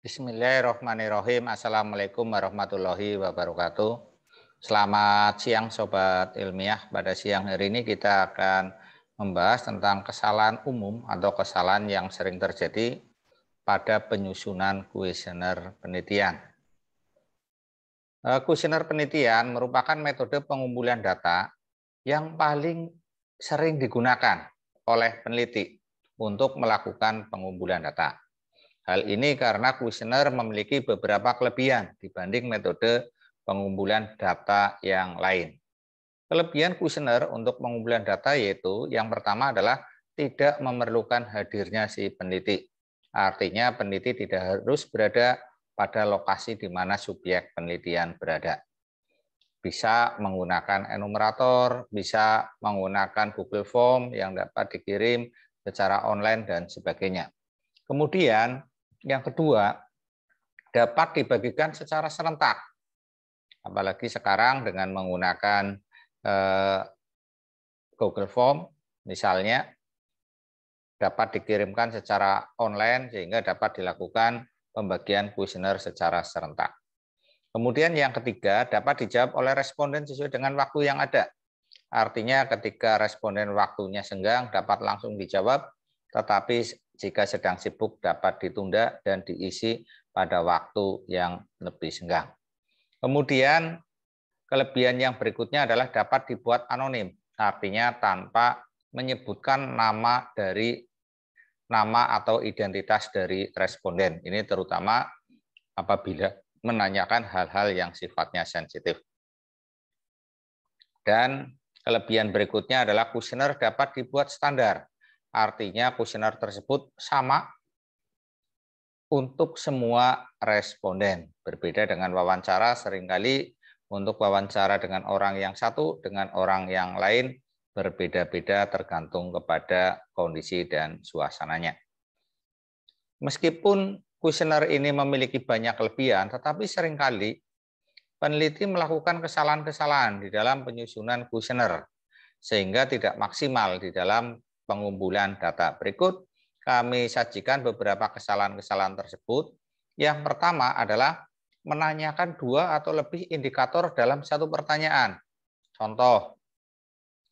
Bismillahirrahmanirrahim. Assalamualaikum warahmatullahi wabarakatuh. Selamat siang Sobat Ilmiah. Pada siang hari ini kita akan membahas tentang kesalahan umum atau kesalahan yang sering terjadi pada penyusunan kuesioner penelitian. Kuesioner penelitian merupakan metode pengumpulan data yang paling sering digunakan oleh peneliti untuk melakukan pengumpulan data. Hal ini karena kuesioner memiliki beberapa kelebihan dibanding metode pengumpulan data yang lain. Kelebihan kuesioner untuk pengumpulan data yaitu yang pertama adalah tidak memerlukan hadirnya si peneliti. Artinya peneliti tidak harus berada pada lokasi di mana subjek penelitian berada. Bisa menggunakan enumerator, bisa menggunakan Google Form yang dapat dikirim secara online dan sebagainya. Kemudian yang kedua, dapat dibagikan secara serentak. Apalagi sekarang dengan menggunakan Google Form, misalnya, dapat dikirimkan secara online sehingga dapat dilakukan pembagian kuesioner secara serentak. Kemudian yang ketiga, dapat dijawab oleh responden sesuai dengan waktu yang ada. Artinya ketika responden waktunya senggang dapat langsung dijawab, tetapi jika sedang sibuk dapat ditunda dan diisi pada waktu yang lebih senggang. Kemudian kelebihan yang berikutnya adalah dapat dibuat anonim, artinya tanpa menyebutkan nama atau identitas dari responden. Ini terutama apabila menanyakan hal-hal yang sifatnya sensitif. Dan kelebihan berikutnya adalah kuesioner dapat dibuat standar. Artinya kuesioner tersebut sama untuk semua responden. Berbeda dengan wawancara, seringkali untuk wawancara dengan orang yang satu, dengan orang yang lain, berbeda-beda tergantung kepada kondisi dan suasananya. Meskipun kuesioner ini memiliki banyak kelebihan, tetapi seringkali peneliti melakukan kesalahan-kesalahan di dalam penyusunan kuesioner, sehingga tidak maksimal di dalam pengumpulan data. Berikut kami sajikan beberapa kesalahan-kesalahan tersebut. Yang pertama adalah menanyakan 2 atau lebih indikator dalam satu pertanyaan. Contoh,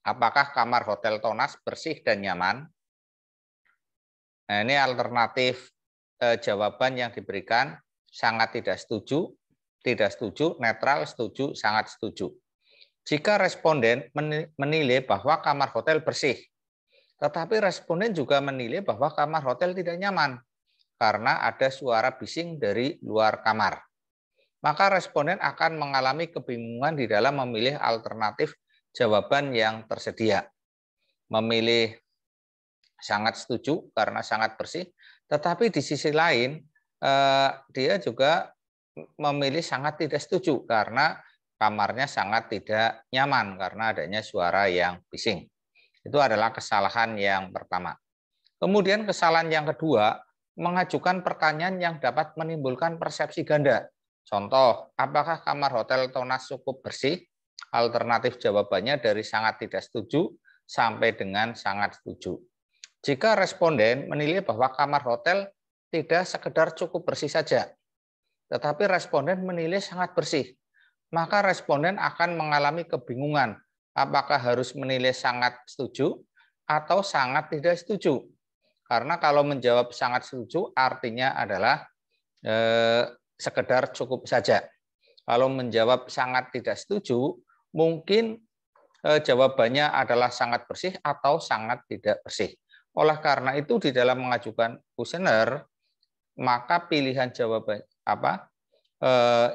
apakah kamar hotel Tonas bersih dan nyaman? Nah, ini alternatif jawaban yang diberikan: sangat tidak setuju, netral, setuju, sangat setuju. Jika responden menilai bahwa kamar hotel bersih, tetapi responden juga menilai bahwa kamar hotel tidak nyaman karena ada suara bising dari luar kamar, maka responden akan mengalami kebingungan di dalam memilih alternatif jawaban yang tersedia. Memilih sangat setuju karena sangat bersih, tetapi di sisi lain dia juga memilih sangat tidak setuju karena kamarnya sangat tidak nyaman karena adanya suara yang bising. Itu adalah kesalahan yang pertama. Kemudian kesalahan yang kedua, mengajukan pertanyaan yang dapat menimbulkan persepsi ganda. Contoh, apakah kamar hotel Tonas cukup bersih? Alternatif jawabannya dari sangat tidak setuju sampai dengan sangat setuju. Jika responden menilai bahwa kamar hotel tidak sekedar cukup bersih saja, tetapi responden menilai sangat bersih, maka responden akan mengalami kebingungan apakah harus menilai sangat setuju atau sangat tidak setuju. Karena kalau menjawab sangat setuju artinya adalah sekedar cukup saja. Kalau menjawab sangat tidak setuju, mungkin jawabannya adalah sangat bersih atau sangat tidak bersih. Oleh karena itu di dalam mengajukan kuesioner, maka pilihan jawaban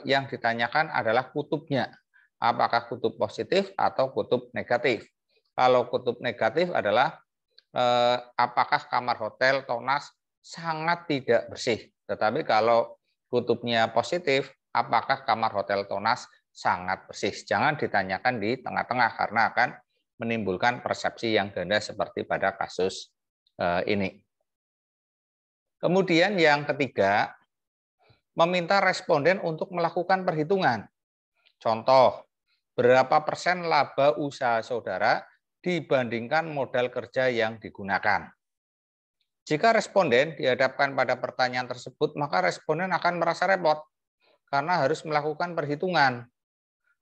yang ditanyakan adalah kutubnya. Apakah kutub positif atau kutub negatif? Kalau kutub negatif adalah apakah kamar hotel Tonas sangat tidak bersih. Tetapi kalau kutubnya positif, apakah kamar hotel Tonas sangat bersih? Jangan ditanyakan di tengah-tengah karena akan menimbulkan persepsi yang ganda seperti pada kasus ini. Kemudian yang ketiga, meminta responden untuk melakukan perhitungan. Contoh, berapa persen laba usaha saudara dibandingkan modal kerja yang digunakan? Jika responden dihadapkan pada pertanyaan tersebut, maka responden akan merasa repot karena harus melakukan perhitungan.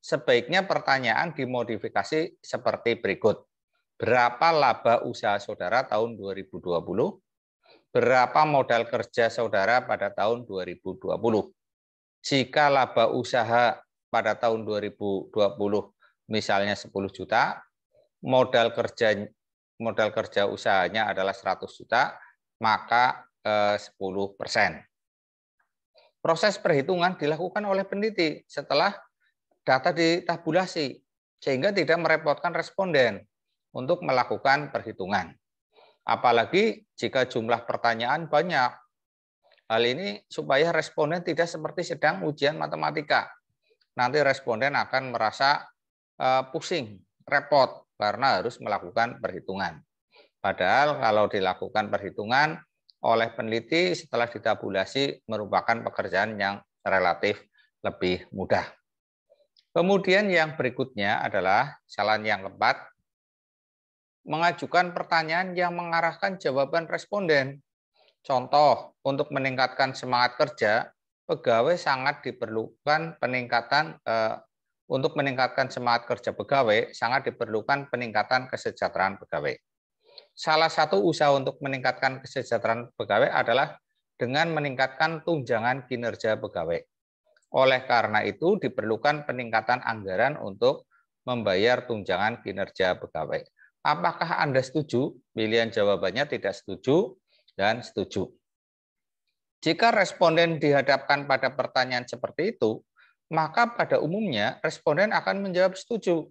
Sebaiknya pertanyaan dimodifikasi seperti berikut. Berapa laba usaha saudara tahun 2020? Berapa modal kerja saudara pada tahun 2020? Jika laba usaha pada tahun 2020 misalnya 10 juta, modal kerja usahanya adalah 100 juta, maka 10%. Proses perhitungan dilakukan oleh peneliti setelah data ditabulasi, sehingga tidak merepotkan responden untuk melakukan perhitungan. Apalagi jika jumlah pertanyaan banyak. Hal ini supaya responden tidak seperti sedang ujian matematika. Nanti responden akan merasa pusing, repot, karena harus melakukan perhitungan. Padahal kalau dilakukan perhitungan oleh peneliti setelah ditabulasi merupakan pekerjaan yang relatif lebih mudah. Kemudian yang berikutnya adalah kesalahan yang keempat, mengajukan pertanyaan yang mengarahkan jawaban responden. Contoh, untuk meningkatkan semangat kerja, pegawai sangat diperlukan untuk meningkatkan semangat kerja pegawai, sangat diperlukan peningkatan kesejahteraan pegawai. Salah satu usaha untuk meningkatkan kesejahteraan pegawai adalah dengan meningkatkan tunjangan kinerja pegawai. Oleh karena itu, diperlukan peningkatan anggaran untuk membayar tunjangan kinerja pegawai. Apakah Anda setuju? Pilihan jawabannya tidak setuju dan setuju. Jika responden dihadapkan pada pertanyaan seperti itu, maka pada umumnya responden akan menjawab setuju.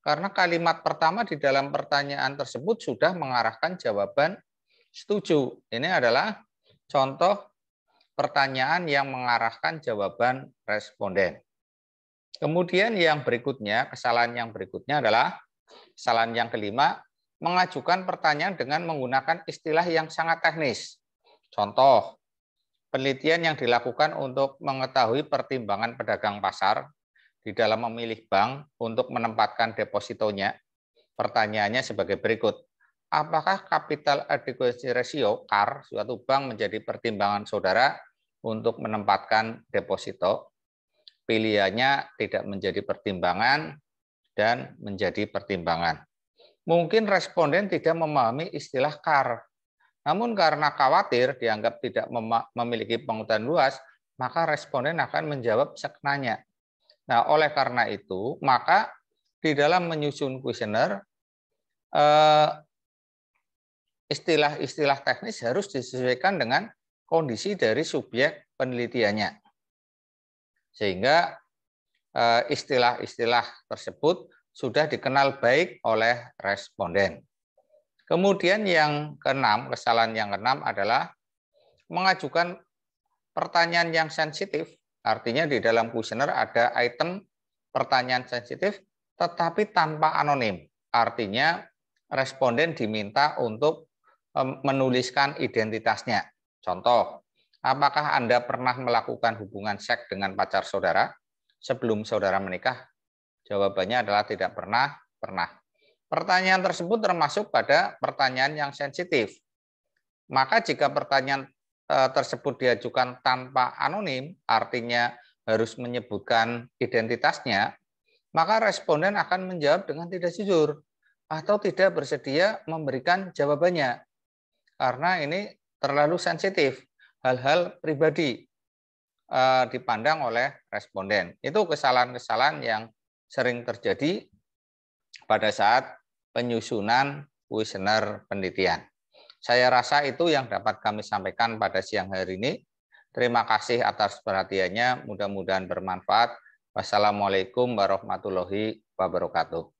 Karena kalimat pertama di dalam pertanyaan tersebut sudah mengarahkan jawaban setuju. Ini adalah contoh pertanyaan yang mengarahkan jawaban responden. Kemudian yang berikutnya, kesalahan yang berikutnya adalah kesalahan yang kelima, mengajukan pertanyaan dengan menggunakan istilah yang sangat teknis. Contoh, penelitian yang dilakukan untuk mengetahui pertimbangan pedagang pasar di dalam memilih bank untuk menempatkan depositonya. Pertanyaannya sebagai berikut. Apakah capital adequacy ratio (CAR) suatu bank menjadi pertimbangan saudara untuk menempatkan deposito? Pilihannya tidak menjadi pertimbangan dan menjadi pertimbangan. Mungkin responden tidak memahami istilah CAR. Namun karena khawatir dianggap tidak memiliki pengetahuan luas, maka responden akan menjawab sekenanya. Nah, oleh karena itu, maka di dalam menyusun kuesioner, istilah-istilah teknis harus disesuaikan dengan kondisi dari subjek penelitiannya. Sehingga istilah-istilah tersebut sudah dikenal baik oleh responden. Kemudian yang keenam, kesalahan yang keenam adalah mengajukan pertanyaan yang sensitif. Artinya di dalam kuesioner ada item pertanyaan sensitif tetapi tanpa anonim. Artinya responden diminta untuk menuliskan identitasnya. Contoh, apakah Anda pernah melakukan hubungan seks dengan pacar saudara sebelum saudara menikah? Jawabannya adalah tidak pernah. Pertanyaan tersebut termasuk pada pertanyaan yang sensitif. Maka jika pertanyaan tersebut diajukan tanpa anonim, artinya harus menyebutkan identitasnya, maka responden akan menjawab dengan tidak jujur atau tidak bersedia memberikan jawabannya. Karena ini terlalu sensitif, hal-hal pribadi dipandang oleh responden. Itu kesalahan-kesalahan yang sering terjadi pada saat penyusunan kuesioner penelitian. Saya rasa itu yang dapat kami sampaikan pada siang hari ini. Terima kasih atas perhatiannya, mudah-mudahan bermanfaat. Wassalamualaikum warahmatullahi wabarakatuh.